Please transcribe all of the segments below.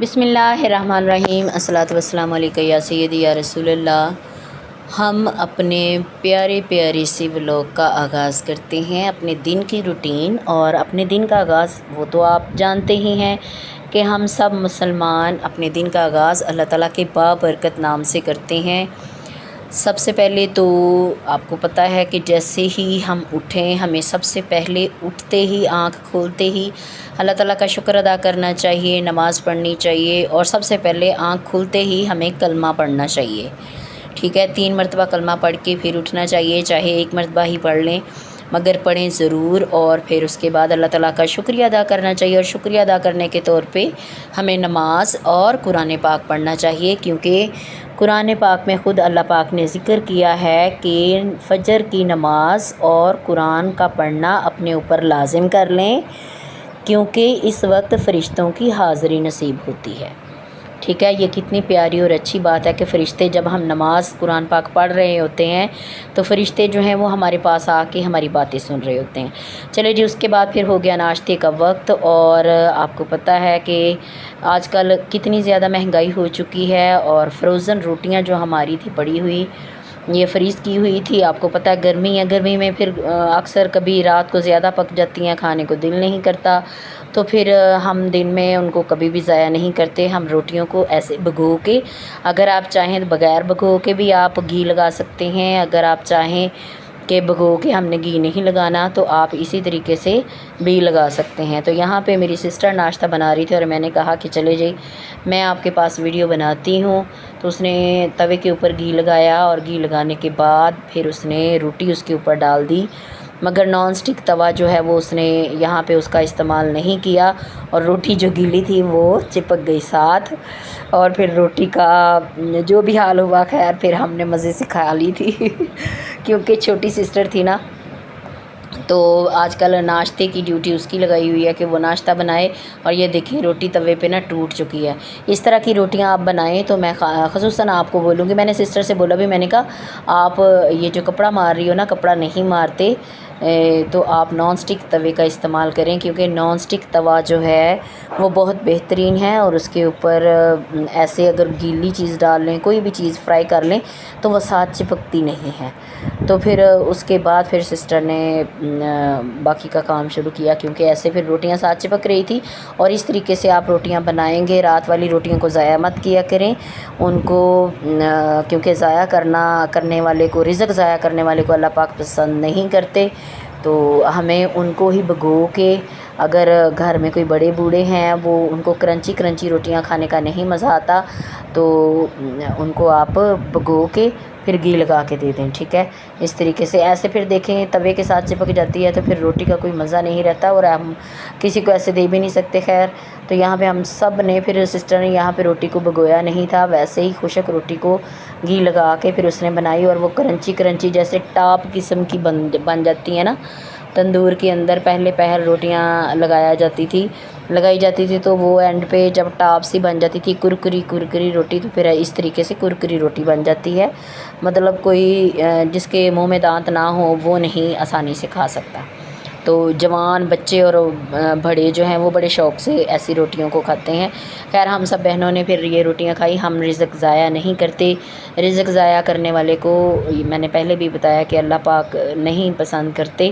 بسم اللہ الرحمن الرحیم۔ الصلاۃ والسلام علیکہ یا سیدی یا رسول اللہ۔ ہم اپنے پیارے پیارے سے ولاگ کا آغاز کرتے ہیں، اپنے دن کی روٹین اور اپنے دن کا آغاز وہ تو آپ جانتے ہی ہیں کہ ہم سب مسلمان اپنے دن کا آغاز اللہ تعالیٰ کے بابرکت نام سے کرتے ہیں۔ سب سے پہلے تو آپ کو پتہ ہے کہ جیسے ہی ہم اٹھیں ہمیں سب سے پہلے اٹھتے ہی آنکھ کھولتے ہی اللہ تعالیٰ کا شکر ادا کرنا چاہیے، نماز پڑھنی چاہیے اور سب سے پہلے آنکھ کھلتے ہی ہمیں کلمہ پڑھنا چاہیے، ٹھیک ہے۔ 3 مرتبہ کلمہ پڑھ کے پھر اٹھنا چاہیے، چاہے 1 مرتبہ ہی پڑھ لیں مگر پڑھیں ضرور، اور پھر اس کے بعد اللہ تعالیٰ کا شکریہ ادا کرنا چاہیے، اور شکریہ ادا کرنے کے طور پہ ہمیں نماز اور قرآن پاک پڑھنا چاہیے، کیونکہ قرآن پاک میں خود اللہ پاک نے ذکر کیا ہے کہ فجر کی نماز اور قرآن کا پڑھنا اپنے اوپر لازم کر لیں، کیونکہ اس وقت فرشتوں کی حاضری نصیب ہوتی ہے، ٹھیک ہے۔ یہ کتنی پیاری اور اچھی بات ہے کہ فرشتے جب ہم نماز قرآن پاک پڑھ رہے ہوتے ہیں تو فرشتے جو ہیں وہ ہمارے پاس آ کے ہماری باتیں سن رہے ہوتے ہیں۔ چلے جی، اس کے بعد پھر ہو گیا ناشتے کا وقت، اور آپ کو پتہ ہے کہ آج کل کتنی زیادہ مہنگائی ہو چکی ہے، اور فروزن روٹیاں جو ہماری تھی پڑی ہوئی، یہ فریز کی ہوئی تھی، آپ کو پتہ ہے گرمی ہے، گرمی میں پھر اکثر کبھی رات کو زیادہ پک جاتی ہیں، کھانے کو دل نہیں کرتا، تو پھر ہم دن میں ان کو کبھی بھی ضائع نہیں کرتے، ہم روٹیوں کو ایسے بھگو کے، اگر آپ چاہیں تو بغیر بھگو کے بھی آپ گھی لگا سکتے ہیں، اگر آپ چاہیں کہ بھگو کے ہم نے گھی نہیں لگانا تو آپ اسی طریقے سے بھی لگا سکتے ہیں۔ تو یہاں پہ میری سسٹر ناشتہ بنا رہی تھی اور میں نے کہا کہ چلے جی میں آپ کے پاس ویڈیو بناتی ہوں، تو اس نے توے کے اوپر گھی لگایا، اور گھی لگانے کے بعد پھر اس نے روٹی اس کے اوپر ڈال دی، مگر نان سٹک توا جو ہے وہ اس نے یہاں پہ اس کا استعمال نہیں کیا، اور روٹی جو گیلی تھی وہ چپک گئی ساتھ، اور پھر روٹی کا جو بھی حال ہوا، خیر پھر ہم نے مزے سے کھا لی تھی کیونکہ چھوٹی سسٹر تھی نا، تو آج کل ناشتے کی ڈیوٹی اس کی لگائی ہوئی ہے کہ وہ ناشتہ بنائے، اور یہ دیکھیں روٹی توے پہ نا ٹوٹ چکی ہے۔ اس طرح کی روٹیاں آپ بنائیں تو میں خصوصاً آپ کو بولوں گی، میں نے سسٹر سے بولا بھی، میں نے کہا آپ یہ جو کپڑا مار رہی ہو نا، کپڑا نہیں مارتے تو آپ نان سٹک توے کا استعمال کریں، کیونکہ نان سٹک توا جو ہے وہ بہت بہترین ہے، اور اس کے اوپر ایسے اگر گیلی چیز ڈال لیں، کوئی بھی چیز فرائی کر لیں تو وہ ساتھ چپکتی نہیں ہے۔ تو پھر اس کے بعد پھر سسٹر نے باقی کا کام شروع کیا، کیونکہ ایسے پھر روٹیاں ساتھ چپک رہی تھی، اور اس طریقے سے آپ روٹیاں بنائیں گے، رات والی روٹیوں کو ضائع مت کیا کریں ان کو، کیونکہ ضائع کرنے والے کو، رزق ضائع کرنے والے کو اللہ پاک پسند نہیں کرتے، تو ہمیں ان کو ہی بھگو کے، اگر گھر میں کوئی بڑے بوڑھے ہیں وہ ان کو کرنچی کرنچی روٹیاں کھانے کا نہیں مزہ آتا، تو ان کو آپ بھگو کے پھر گھی لگا کے دے دیں، ٹھیک ہے۔ اس طریقے سے ایسے پھر دیکھیں توے کے ساتھ چپک جاتی ہے تو پھر روٹی کا کوئی مزہ نہیں رہتا، اور ہم کسی کو ایسے دے بھی نہیں سکتے۔ خیر تو یہاں پہ ہم سب نے، پھر سسٹر نے یہاں پہ روٹی کو بھگویا نہیں تھا، ویسے ہی خشک روٹی کو گھی لگا کے پھر اس نے بنائی، اور وہ کرنچی کرنچی جیسے ٹاپ قسم کی بن جاتی ہیں نا تندور کے اندر، پہلے روٹیاں لگائی جاتی تھی تو وہ اینڈ پہ جب ٹاپ سی بن جاتی تھی کرکری روٹی، تو پھر اس طریقے سے کرکری روٹی بن جاتی ہے، مطلب کوئی جس کے منہ میں دانت نہ ہو وہ نہیں آسانی سے کھا سکتا، تو جوان بچے اور بڑے جو ہیں وہ بڑے شوق سے ایسی روٹیوں کو کھاتے ہیں۔ خیر ہم سب بہنوں نے پھر یہ روٹیاں کھائی، ہم رزق ضائع نہیں کرتے، رزق ضائع کرنے والے کو میں نے پہلے بھی بتایا کہ اللہ پاک نہیں پسند کرتے۔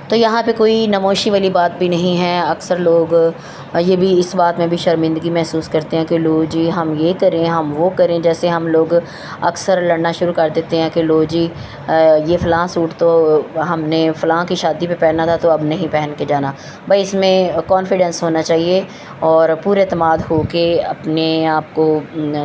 تو یہاں پہ کوئی نموشی والی بات بھی نہیں ہے، اکثر لوگ یہ بھی اس بات میں بھی شرمندگی محسوس کرتے ہیں کہ لو جی ہم یہ کریں ہم وہ کریں، جیسے ہم لوگ اکثر لڑنا شروع کر دیتے ہیں کہ لو جی یہ فلاں سوٹ تو ہم نے فلاں کی شادی پہ پہنا تھا تو اب نہیں پہن کے جانا۔ بھائی اس میں کانفیڈنس ہونا چاہیے، اور پورے اعتماد ہو کے اپنے آپ کو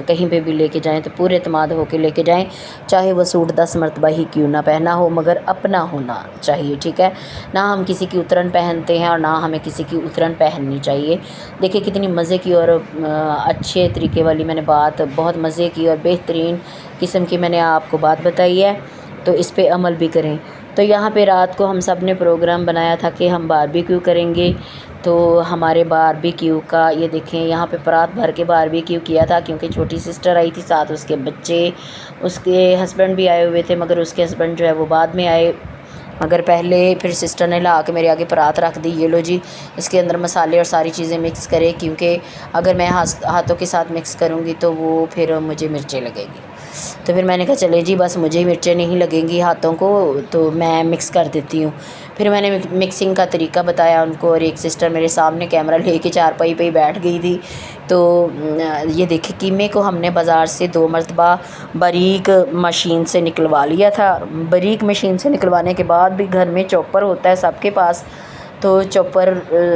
کہیں پہ بھی لے کے جائیں تو پورے اعتماد ہو کے لے کے جائیں، چاہے وہ سوٹ 10 مرتبہ ہی کیوں نہ پہنا ہو، مگر اپنا ہونا چاہیے، ٹھیک ہے۔ نہ ہم کسی کی اترن پہنتے ہیں اور نہ ہمیں کسی کی اترن پہننی چاہیے۔ دیکھیں کتنی مزے کی اور اچھے طریقے والی میں نے بات، بہت مزے کی اور بہترین قسم کی میں نے آپ کو بات بتائی ہے، تو اس پہ عمل بھی کریں۔ تو یہاں پہ رات کو ہم سب نے پروگرام بنایا تھا کہ ہم باربیکیو کریں گے، تو ہمارے باربیکیو کا یہ دیکھیں یہاں پہ پرات بھر کے باربیکیو کیا تھا، کیونکہ چھوٹی سسٹر آئی تھی ساتھ، اس کے بچے، اس کے ہسبینڈ بھی آئے ہوئے تھے، مگر اس کے ہسبینڈ جو ہے وہ بعد میں آئے، مگر پہلے پھر سسٹر نے لا کے میرے آگے پرات رکھ دی، یہ لو جی اس کے اندر مسالے اور ساری چیزیں مکس کرے، کیونکہ اگر میں ہاتھوں کے ساتھ مکس کروں گی تو وہ پھر مجھے مرچیں لگے گی۔ تو پھر میں نے کہا چلے جی بس مجھے ہی مرچیں نہیں لگیں گی ہاتھوں کو، تو میں مکس کر دیتی ہوں۔ پھر میں نے مکسنگ کا طریقہ بتایا ان کو، اور ایک سسٹر میرے سامنے کیمرہ لے کے چارپائی پہ ہی بیٹھ گئی تھی۔ تو یہ دیکھیں قیمے کو ہم نے بازار سے 2 مرتبہ باریک مشین سے نکلوا لیا تھا۔ باریک مشین سے نکلوانے کے بعد بھی گھر میں چاپر ہوتا ہے سب کے پاس، تو چاپر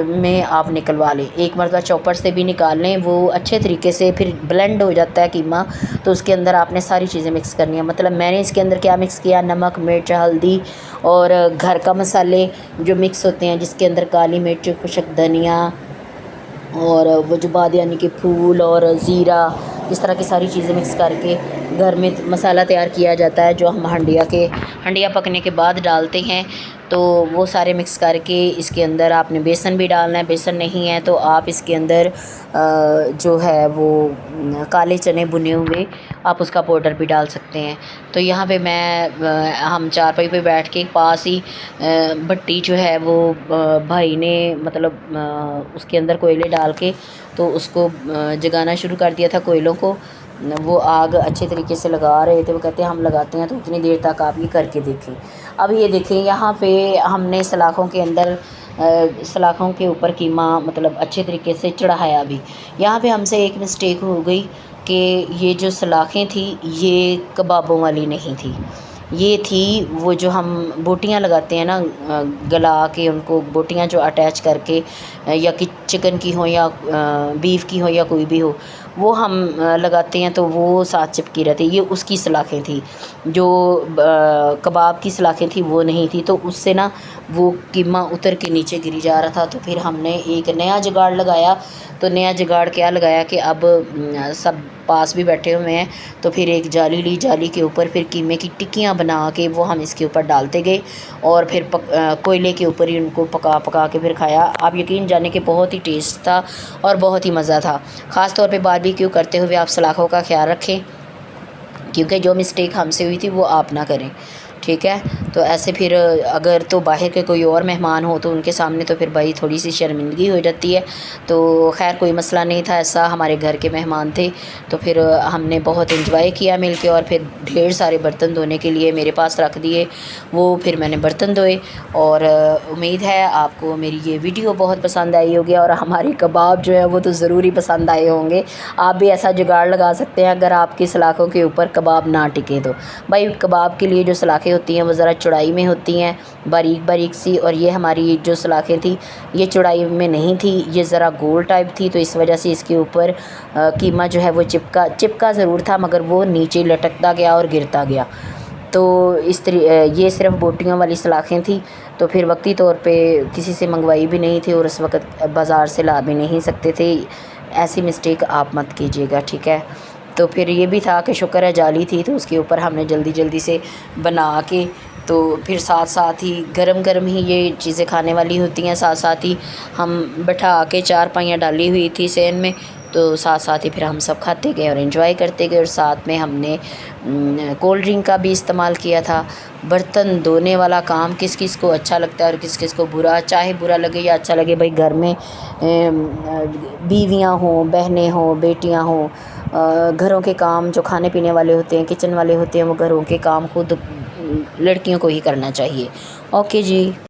میں آپ نکلوا لیں، ایک مرتبہ چاپر سے بھی نکال لیں، وہ اچھے طریقے سے پھر بلینڈ ہو جاتا ہے قیمہ۔ تو اس کے اندر آپ نے ساری چیزیں مکس کرنی ہیں، مطلب میں نے اس کے اندر کیا مکس کیا، نمک، مرچ، ہلدی اور گھر کا مسالے جو مکس ہوتے ہیں، جس کے اندر کالی مرچ، خشک دھنیا اور وہ جو بادیانی کے پھول اور زیرہ، اس طرح کی ساری چیزیں مکس کر کے گھر میں مسالہ تیار کیا جاتا ہے، جو ہم ہنڈیا پکنے کے بعد ڈالتے ہیں۔ تو وہ سارے مکس کر کے اس کے اندر آپ نے بیسن بھی ڈالنا ہے، بیسن نہیں ہے تو آپ اس کے اندر جو ہے وہ کالے چنے بنے ہوئے آپ اس کا پاؤڈر بھی ڈال سکتے ہیں۔ تو یہاں پہ ہم چارپائی پہ بیٹھ کے پاس ہی بھٹی جو ہے وہ بھائی نے مطلب اس کے اندر کوئلے ڈال کے تو اس کو جگانا شروع کر دیا تھا کوئلوں کو، وہ آگ اچھے طریقے سے لگا رہے تھے، وہ کہتے ہیں ہم لگاتے ہیں تو اتنی دیر تک آپ یہ کر کے دیکھیں۔ اب یہ دیکھیں یہاں پہ ہم نے سلاخوں کے اوپر قیمہ مطلب اچھے طریقے سے چڑھایا بھی۔ یہاں پہ ہم سے ایک مسٹیک ہو گئی کہ یہ جو سلاخیں تھیں یہ کبابوں والی نہیں تھی، یہ تھی وہ جو ہم بوٹیاں لگاتے ہیں نا، گلا کے ان کو بوٹیاں جو اٹیچ کر کے، یا کہ چکن کی ہوں یا بیف کی ہوں یا کوئی بھی ہو، وہ ہم لگاتے ہیں تو وہ ساتھ چپکی رہتی، یہ اس کی سلاخیں تھیں، جو کباب کی سلاخیں تھیں وہ نہیں تھی، تو اس سے نا وہ قیمہ اتر کے نیچے گری جا رہا تھا۔ تو پھر ہم نے ایک نیا جگاڑ لگایا، تو نیا جگاڑ کیا لگایا کہ اب سب پاس بھی بیٹھے ہوئے ہیں، تو پھر ایک جالی لی، جالی کے اوپر پھر قیمے کی ٹکیاں بنا کے وہ ہم اس کے اوپر ڈالتے گئے، اور پھر کوئلے کے اوپر ہی ان کو پکا کے پھر کھایا۔ آپ یقین جانے کہ بہت ہی ٹیسٹ تھا اور بہت ہی مزہ تھا۔ خاص طور پہ باربیکیو کرتے ہوئے آپ سلاخوں کا خیال رکھیں، کیونکہ جو مسٹیک ہم سے ہوئی تھی وہ آپ نہ کریں، ٹھیک ہے؟ تو ایسے پھر اگر تو باہر کے کوئی اور مہمان ہو تو ان کے سامنے تو پھر بھائی تھوڑی سی شرمندگی ہو جاتی ہے، تو خیر کوئی مسئلہ نہیں تھا ایسا، ہمارے گھر کے مہمان تھے تو پھر ہم نے بہت انجوائے کیا مل کے، اور پھر ڈھیر سارے برتن دھونے کے لیے میرے پاس رکھ دیے، وہ پھر میں نے برتن دھوئے۔ اور امید ہے آپ کو میری یہ ویڈیو بہت پسند آئی ہوگی، اور ہماری کباب جو ہے وہ تو ضروری پسند آئے ہوں گے۔ آپ بھی ایسا جگاڑ لگا سکتے ہیں اگر آپ کی سلاخوں کے اوپر کباب نہ ٹکے تو۔ بھائی کباب کے لیے جو سلاخیں ہوتی ہیں وہ ذرا چوڑائی میں ہوتی ہیں، باریک باریک سی، اور یہ ہماری جو سلاخیں تھیں یہ چوڑائی میں نہیں تھی، یہ ذرا گول ٹائپ تھی، تو اس وجہ سے اس کے اوپر قیمہ جو ہے وہ چپکا ضرور تھا، مگر وہ نیچے لٹکتا گیا اور گرتا گیا۔ تو یہ صرف بوٹیوں والی سلاخیں تھیں، تو پھر وقتی طور پہ کسی سے منگوائی بھی نہیں تھی اور اس وقت بازار سے لا بھی نہیں سکتے تھے، ایسی مسٹیک آپ مت کیجیے گا، ٹھیک ہے؟ تو پھر یہ بھی تھا کہ شکر ہے جالی تھی تو اس کے اوپر ہم نے جلدی سے بنا کے، تو پھر ساتھ ہی گرم ہی یہ چیزیں کھانے والی ہوتی ہیں، ساتھ ہی ہم بٹھا کے چارپائیاں ڈالی ہوئی تھی سین میں، تو ساتھ ہی پھر ہم سب کھاتے گئے اور انجوائے کرتے گئے، اور ساتھ میں ہم نے کولڈ ڈرنک کا بھی استعمال کیا تھا۔ برتن دھونے والا کام کس کو اچھا لگتا ہے اور کس کو برا، چاہے برا لگے یا اچھا لگے، بھائی گھر میں بیویاں ہوں، بہنیں ہوں، بیٹیاں ہوں، گھروں کے کام جو کھانے پینے والے ہوتے ہیں، کچن والے ہوتے ہیں، وہ گھروں کے کام خود لڑکیوں کو ہی کرنا چاہیے۔ اوکے جی۔